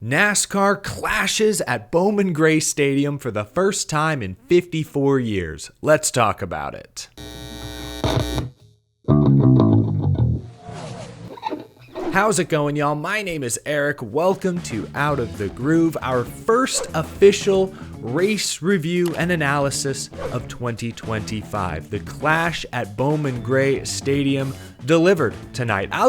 NASCAR clashes at Bowman Gray Stadium for the first time in 54 years. Let's talk about it. How's it going, y'all? My name is Eric. Welcome to Out of the Groove, our first official race review and analysis of 2025. The clash at Bowman Gray Stadium delivered tonight. I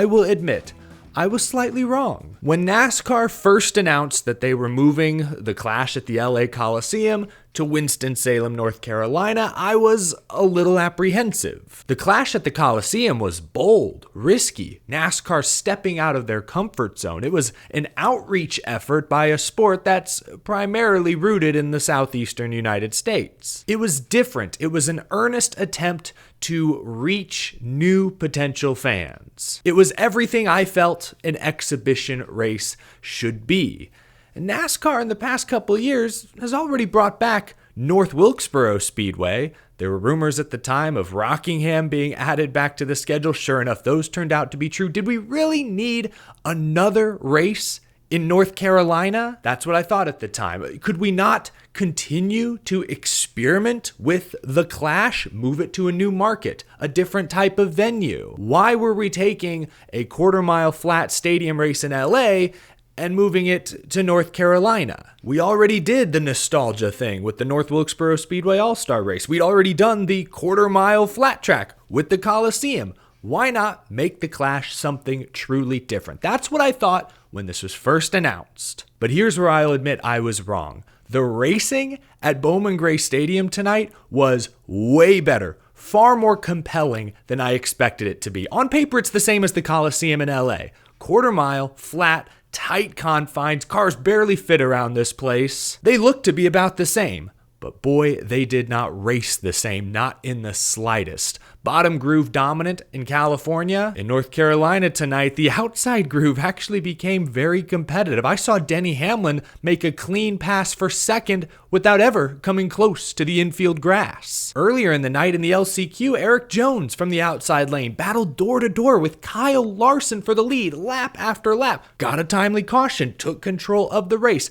will admit, I was slightly wrong. When NASCAR first announced that they were moving the clash at the LA Coliseum to Winston-Salem, North Carolina, I was a little apprehensive. The clash at the Coliseum was bold, risky, NASCAR stepping out of their comfort zone. It was an outreach effort by a sport that's primarily rooted in the southeastern United States. It was different. It was an earnest attempt to reach new potential fans. It was everything I felt an exhibition race should be. And NASCAR in the past couple of years has already brought back North Wilkesboro Speedway. There were rumors at the time of Rockingham being added back to the schedule. Sure enough, those turned out to be true. Did we really need another race in North Carolina? That's what I thought at the time. Could we not continue to experiment with the clash, move it to a new market, a different type of venue? Why were we taking a quarter-mile flat stadium race in LA and moving it to North Carolina? We already did the nostalgia thing with the North Wilkesboro Speedway All-Star Race. We'd already done the quarter-mile flat track with the Coliseum. Why not make the clash something truly different? That's what I thought when this was first announced. But here's where I'll admit I was wrong. The racing at Bowman Gray Stadium tonight was way better, far more compelling than I expected it to be. On paper, it's the same as the Coliseum in LA. Quarter mile, flat, tight confines, cars barely fit around this place. They look to be about the same. But boy, they did not race the same, not in the slightest. Bottom groove dominant in California. In North Carolina tonight, the outside groove actually became very competitive. I saw Denny Hamlin make a clean pass for second without ever coming close to the infield grass. Earlier in the night in the LCQ, Eric Jones from the outside lane battled door to door with Kyle Larson for the lead, lap after lap. Got a timely caution, took control of the race.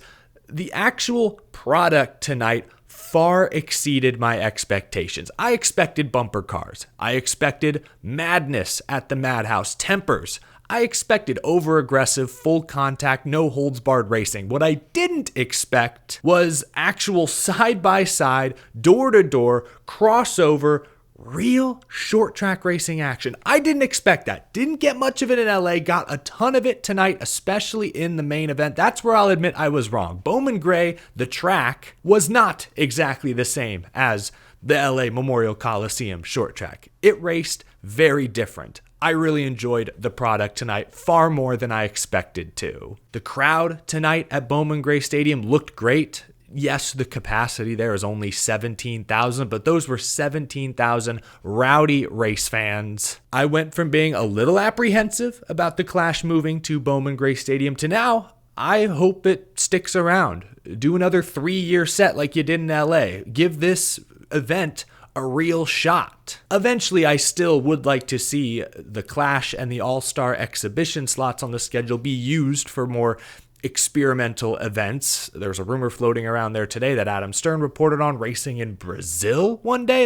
The actual product tonight far exceeded my expectations. I expected bumper cars. I expected madness at the madhouse, tempers. I expected over-aggressive, full contact, no holds barred racing. What I didn't expect was actual side-by-side, door-to-door, crossover, real short track racing action. I didn't expect that. Didn't get much of it in LA, got a ton of it tonight, especially in the main event. That's where I'll admit I was wrong. Bowman Gray, the track, was not exactly the same as the LA Memorial Coliseum short track. It raced very different. I really enjoyed the product tonight far more than I expected to. The crowd tonight at Bowman Gray Stadium looked great. Yes, the capacity there is only 17,000, but those were 17,000 rowdy race fans. I went from being a little apprehensive about the clash moving to Bowman Gray Stadium to now, I hope it sticks around. Do another 3-year set like you did in LA. Give this event a real shot. Eventually, I still would like to see the clash and the All-Star exhibition slots on the schedule be used for more experimental events. There's a rumor floating around there today that Adam Stern reported on racing in Brazil one day.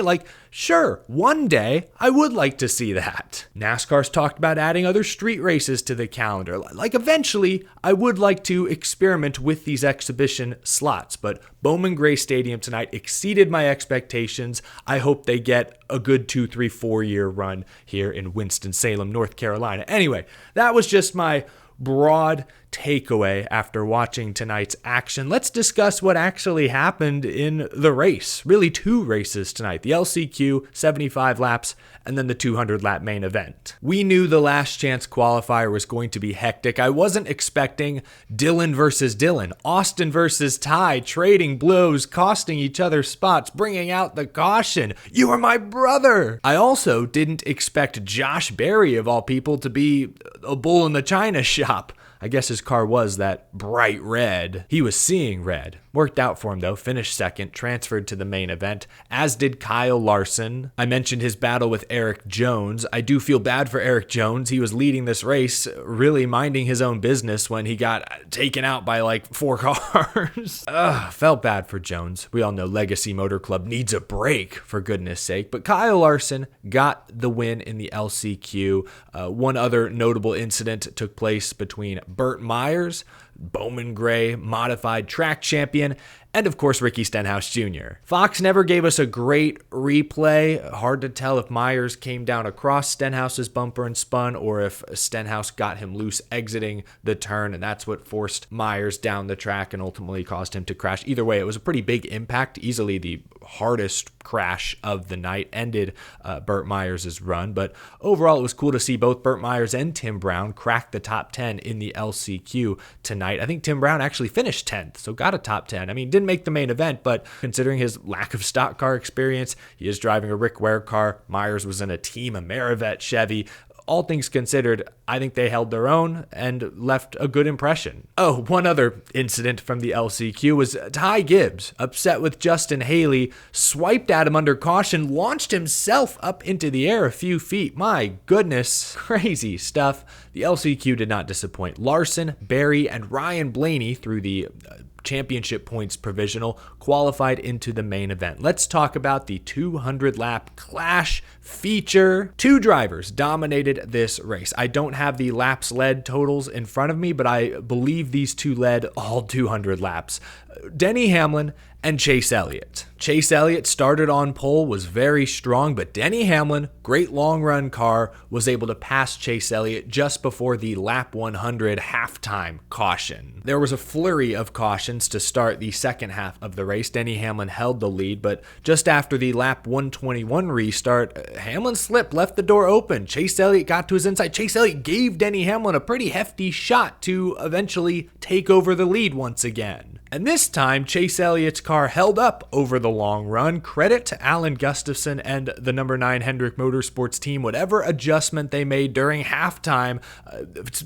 Sure, one day I would like to see that. NASCAR's talked about adding other street races to the calendar. Eventually, I would like to experiment with these exhibition slots, but Bowman Gray Stadium tonight exceeded my expectations. I hope they get a good 2, 3, 4-year run here in Winston-Salem, North Carolina. Anyway, that was just my broad takeaway after watching tonight's action. Let's discuss what actually happened in the race. Really 2 races tonight. The LCQ, 75 laps, and then the 200-lap main event. We knew the last chance qualifier was going to be hectic. I wasn't expecting Dylan versus Dylan, Austin versus Ty, trading blows, costing each other spots, bringing out the caution. You are my brother! I also didn't expect Josh Berry, of all people, to be a bull in the china shop. I guess his car was that bright red. He was seeing red. Worked out for him though, finished second, transferred to the main event, as did Kyle Larson. I mentioned his battle with Eric Jones. I do feel bad for Eric Jones. He was leading this race, really minding his own business when he got taken out by like 4 cars. Felt bad for Jones. We all know Legacy Motor Club needs a break, for goodness sake. But Kyle Larson got the win in the LCQ. One other notable incident took place between Burt Myers, Bowman Gray modified track champion, and of course Ricky Stenhouse Jr. Fox never gave us a great replay. Hard to tell if Myers came down across Stenhouse's bumper and spun, or if Stenhouse got him loose exiting the turn, and that's what forced Myers down the track and ultimately caused him to crash. Either way, it was a pretty big impact, easily the hardest crash of the night, ended Burt Myers' run. But overall, it was cool to see both Burt Myers and Tim Brown crack the top 10 in the LCQ tonight. I think Tim Brown actually finished 10th, so got a top 10. I mean, didn't make the main event, but considering his lack of stock car experience, he is driving a Rick Ware car. Myers was in a Team Amerivet Chevy. All things considered, I think they held their own and left a good impression. Oh, one other incident from the LCQ was Ty Gibbs, upset with Justin Haley, swiped at him under caution, launched himself up into the air a few feet. My goodness, crazy stuff. The LCQ did not disappoint. Larson, Barry, and Ryan Blaney through the championship points provisional qualified into the main event. Let's talk about the 200 lap clash feature. 2 drivers dominated this race. I don't have the laps led totals in front of me, but I believe these 2 led all 200 laps. Denny Hamlin and Chase Elliott. Chase Elliott started on pole, was very strong, but Denny Hamlin, great long run car, was able to pass Chase Elliott just before the lap 100 halftime caution. There was a flurry of cautions to start the second half of the race. Denny Hamlin held the lead, but just after the lap 121 restart, Hamlin slipped, left the door open. Chase Elliott got to his inside. Chase Elliott gave Denny Hamlin a pretty hefty shot to eventually take over the lead once again. And this time, Chase Elliott's car held up over the long run. Credit to Alan Gustafson and the number 9 Hendrick Motorsports team. Whatever adjustment they made during halftime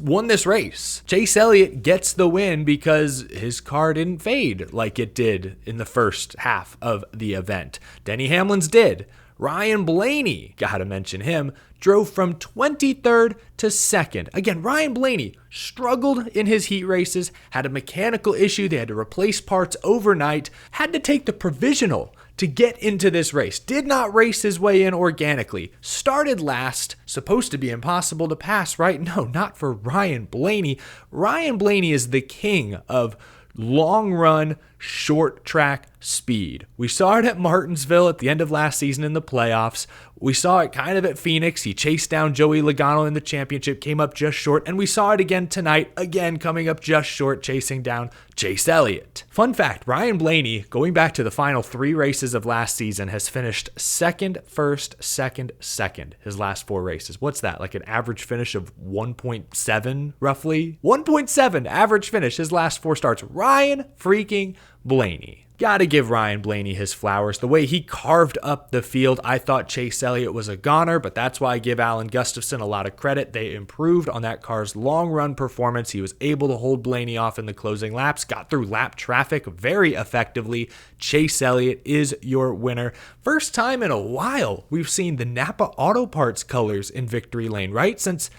won this race. Chase Elliott gets the win because his car didn't fade like it did in the first half of the event. Denny Hamlin's did. Ryan Blaney, gotta mention him, drove from 23rd to 2nd. Again, Ryan Blaney struggled in his heat races, had a mechanical issue, they had to replace parts overnight, had to take the provisional to get into this race, did not race his way in organically, started last, supposed to be impossible to pass, right? No, not for Ryan Blaney. Ryan Blaney is the king of long run, short track speed. We saw it at Martinsville at the end of last season in the playoffs. We saw it kind of at Phoenix. He chased down Joey Logano in the championship, came up just short, and we saw it again tonight, again coming up just short, chasing down Chase Elliott. Fun fact, Ryan Blaney, going back to the final 3 races of last season, has finished second, first, second, second, his last 4 races. What's that, like an average finish of 1.7 roughly? 1.7 average finish his last 4 starts. Ryan freaking Blaney. Gotta give Ryan Blaney his flowers. The way he carved up the field, I thought Chase Elliott was a goner, but that's why I give Alan Gustafson a lot of credit. They improved on that car's long run performance. He was able to hold Blaney off in the closing laps, got through lap traffic very effectively. Chase Elliott is your winner. First time in a while we've seen the Napa Auto Parts colors in victory lane, right? Since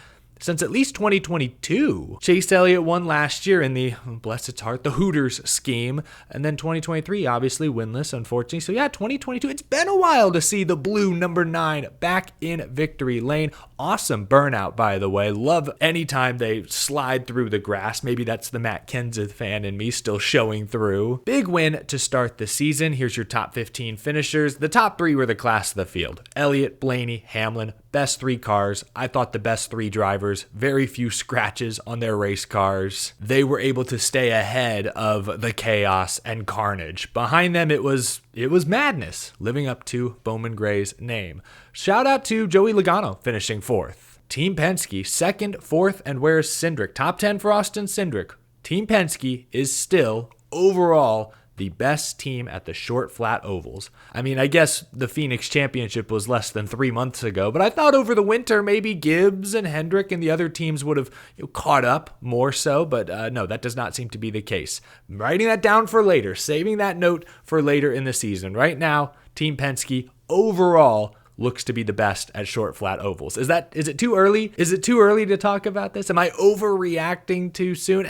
at least 2022. Chase Elliott won last year in the, bless its heart, the Hooters scheme. And then 2023, obviously winless, unfortunately. So yeah, 2022, it's been a while to see the blue number 9 back in victory lane. Awesome burnout, by the way. Love anytime they slide through the grass. Maybe that's the Matt Kenseth fan in me still showing through. Big win to start the season. Here's your top 15 finishers. The top 3 were the class of the field. Elliott, Blaney, Hamlin. Best 3 cars. I thought the best 3 drivers. Very few scratches on their race cars. They were able to stay ahead of the chaos and carnage. Behind them, it was madness, living up to Bowman Gray's name. Shout out to Joey Logano finishing 4th. Team Penske 2nd, 4th, and where's Cindric? Top 10 for Austin Cindric. Team Penske is still overall the best team at the short flat ovals. I mean, I guess the Phoenix Championship was less than 3 months ago, but I thought over the winter maybe Gibbs and Hendrick and the other teams would have caught up more so, but no, that does not seem to be the case. I'm writing that down for later, saving that note for later in the season. Right now, Team Penske overall looks to be the best at short flat ovals. Is it too early? Is it too early to talk about this? Am I overreacting too soon?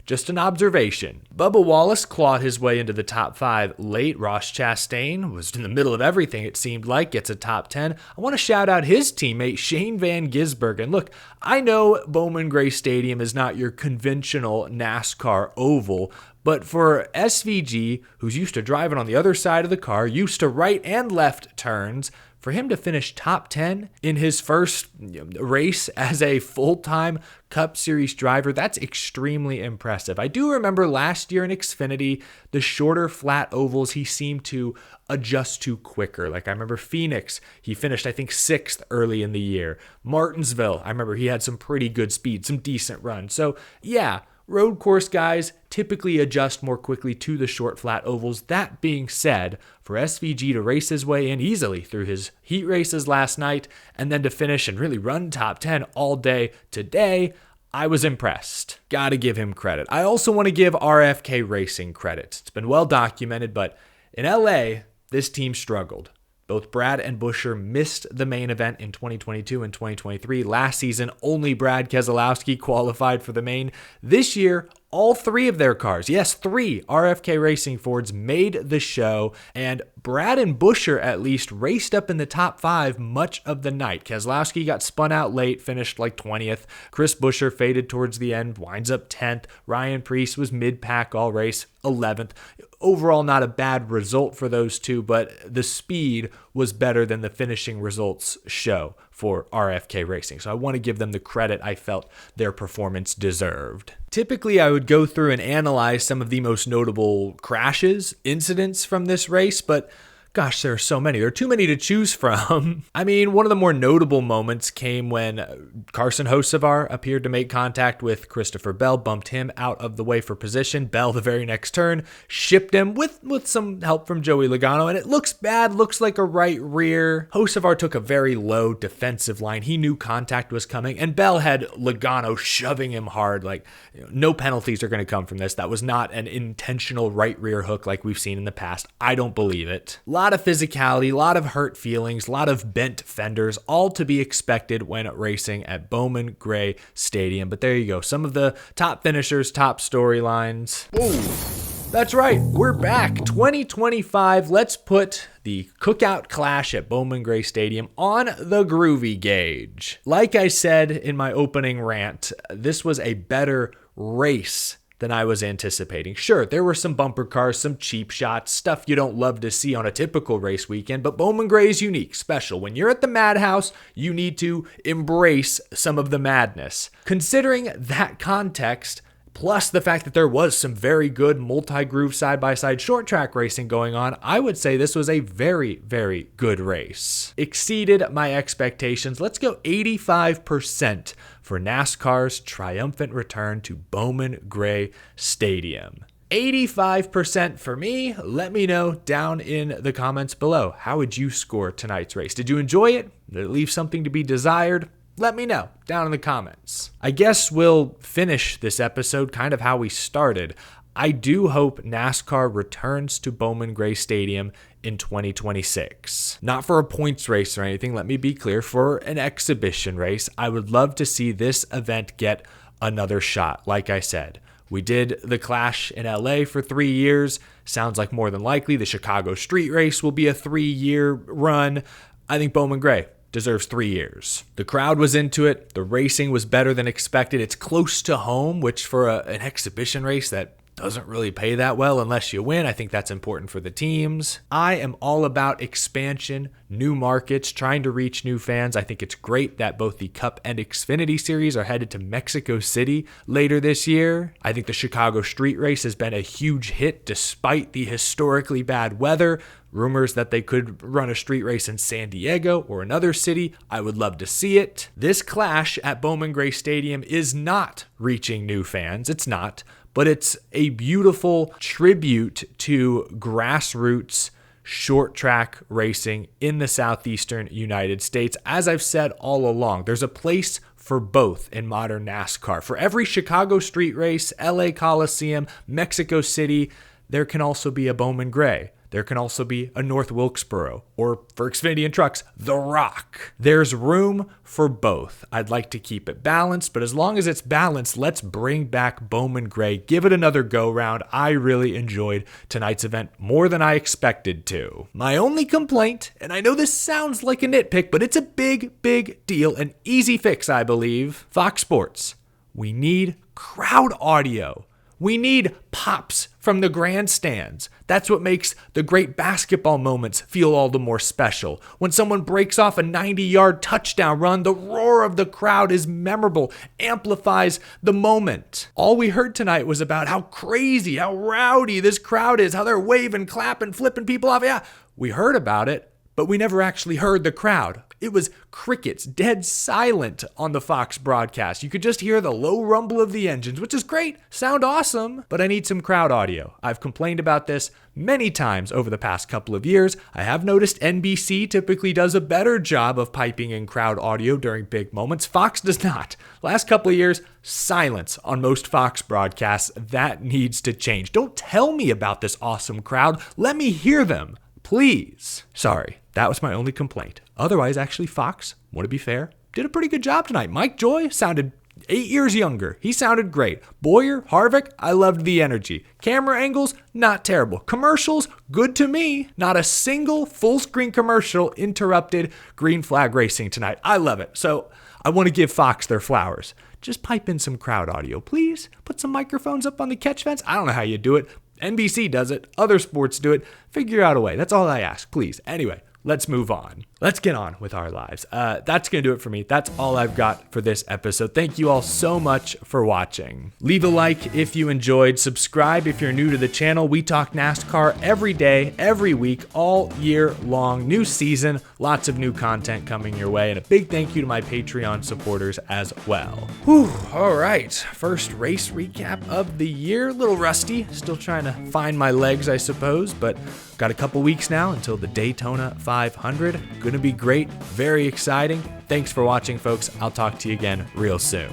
Just an observation. Bubba Wallace clawed his way into the top 5 late. Ross Chastain was in the middle of everything, it seemed like, gets a top 10. I want to shout out his teammate, Shane Van Gisbergen. And look, I know Bowman Gray Stadium is not your conventional NASCAR oval, but for SVG, who's used to driving on the other side of the car, used to right and left turns, for him to finish top 10 in his first race as a full-time Cup Series driver, that's extremely impressive. I do remember last year in Xfinity, the shorter flat ovals, he seemed to adjust to quicker. Like I remember Phoenix, he finished, I think, 6th early in the year. Martinsville, I remember he had some pretty good speed, some decent runs. So yeah, road course guys typically adjust more quickly to the short flat ovals. That being said, for SVG to race his way in easily through his heat races last night and then to finish and really run top 10 all day today, I was impressed. Gotta give him credit. I also want to give RFK Racing credit. It's been well documented, but in LA, this team struggled. Both Brad and Buescher missed the main event in 2022 and 2023. Last season, only Brad Keselowski qualified for the main. This year, all 3 of their cars, yes, 3 RFK Racing Fords made the show, and Brad and Buescher at least raced up in the top 5 much of the night. Keselowski got spun out late, finished like 20th. Chris Buescher faded towards the end, winds up 10th. Ryan Preece was mid-pack all race, 11th. Overall, not a bad result for those two, but the speed was better than the finishing results show for RFK Racing. So I want to give them the credit I felt their performance deserved. Typically, I would go through and analyze some of the most notable crashes, incidents from this race, but gosh, there are so many. There are too many to choose from. I mean, one of the more notable moments came when Carson Hocevar appeared to make contact with Christopher Bell, bumped him out of the way for position. Bell, the very next turn, shipped him with some help from Joey Logano, and it looks bad, looks like a right rear. Hocevar took a very low defensive line. He knew contact was coming, and Bell had Logano shoving him hard. Like, no penalties are going to come from this. That was not an intentional right rear hook like we've seen in the past. I don't believe it. A lot of physicality, a lot of hurt feelings, a lot of bent fenders, all to be expected when racing at Bowman Gray Stadium. But there you go. Some of the top finishers, top storylines. Ooh, that's right. We're back. 2025. Let's put the cookout clash at Bowman Gray Stadium on the groovy gauge. Like I said in my opening rant, this was a better race than I was anticipating. Sure, there were some bumper cars, some cheap shots, stuff you don't love to see on a typical race weekend, but Bowman Gray is unique, special. When you're at the Madhouse, you need to embrace some of the madness. Considering that context, plus the fact that there was some very good multi-groove side-by-side short track racing going on, I would say this was a very, very good race. Exceeded my expectations. Let's go 85% for NASCAR's triumphant return to Bowman Gray Stadium. 85% for me. Let me know down in the comments below. How would you score tonight's race? Did you enjoy it? Did it leave something to be desired? Let me know down in the comments. I guess we'll finish this episode kind of how we started. I do hope NASCAR returns to Bowman Gray Stadium in 2026. Not for a points race or anything, let me be clear, for an exhibition race. I would love to see this event get another shot. Like I said, we did the Clash in LA for 3 years. Sounds like more than likely the Chicago Street Race will be a 3-year run. I think Bowman Gray deserves 3 years. The crowd was into it. The racing was better than expected. It's close to home, which for an exhibition race that doesn't really pay that well unless you win. I think that's important for the teams. I am all about expansion, new markets, trying to reach new fans. I think it's great that both the Cup and Xfinity Series are headed to Mexico City later this year. I think the Chicago Street Race has been a huge hit despite the historically bad weather. Rumors that they could run a street race in San Diego or another city. I would love to see it. This Clash at Bowman Gray Stadium is not reaching new fans. It's not. but it's a beautiful tribute to grassroots short track racing in the southeastern United States. As I've said all along, there's a place for both in modern NASCAR. For every Chicago street race, LA Coliseum, Mexico City, there can also be a Bowman Gray. There can also be a North Wilkesboro, or for Xfinity and trucks, The Rock. There's room for both. I'd like to keep it balanced, but as long as it's balanced, let's bring back Bowman Gray. Give it another go round. I really enjoyed tonight's event more than I expected to. My only complaint, and I know this sounds like a nitpick, but it's a big, big deal, an easy fix, I believe. Fox Sports, we need crowd audio. We need pops from the grandstands. That's what makes the great basketball moments feel all the more special. When someone breaks off a 90-yard touchdown run, the roar of the crowd is memorable, amplifies the moment. All we heard tonight was about how crazy, how rowdy this crowd is, how they're waving, clapping, flipping people off. Yeah, we heard about it, but we never actually heard the crowd. It was crickets, dead silent on the Fox broadcast. You could just hear the low rumble of the engines, which is great, sound awesome, but I need some crowd audio. I've complained about this many times over the past couple of years. I have noticed NBC typically does a better job of piping in crowd audio during big moments. Fox does not. Last couple of years, silence on most Fox broadcasts. That needs to change. Don't tell me about this awesome crowd. Let me hear them, please. Sorry, that was my only complaint. Otherwise, actually, Fox, want to be fair, did a pretty good job tonight. Mike Joy sounded 8 years younger. He sounded great. Boyer, Harvick, I loved the energy. Camera angles, not terrible. Commercials, good to me. Not a single full screen commercial interrupted green flag racing tonight. I love it. So I want to give Fox their flowers. Just pipe in some crowd audio, please. Put some microphones up on the catch fence. I don't know how you do it. NBC does it. Other sports do it. Figure out a way. That's all I ask, please. Anyway, let's move on. Let's get on with our lives. That's going to do it for me. That's all I've got for this episode. Thank you all so much for watching. Leave a like if you enjoyed. Subscribe if you're new to the channel. We talk NASCAR every day, every week, all year long. New season, lots of new content coming your way. And a big thank you to my Patreon supporters as well. Whew, all right. First race recap of the year. A little rusty. Still trying to find my legs, I suppose, but got a couple weeks now until the Daytona 500. Gonna be great, very exciting. Thanks for watching, folks. I'll talk to you again real soon.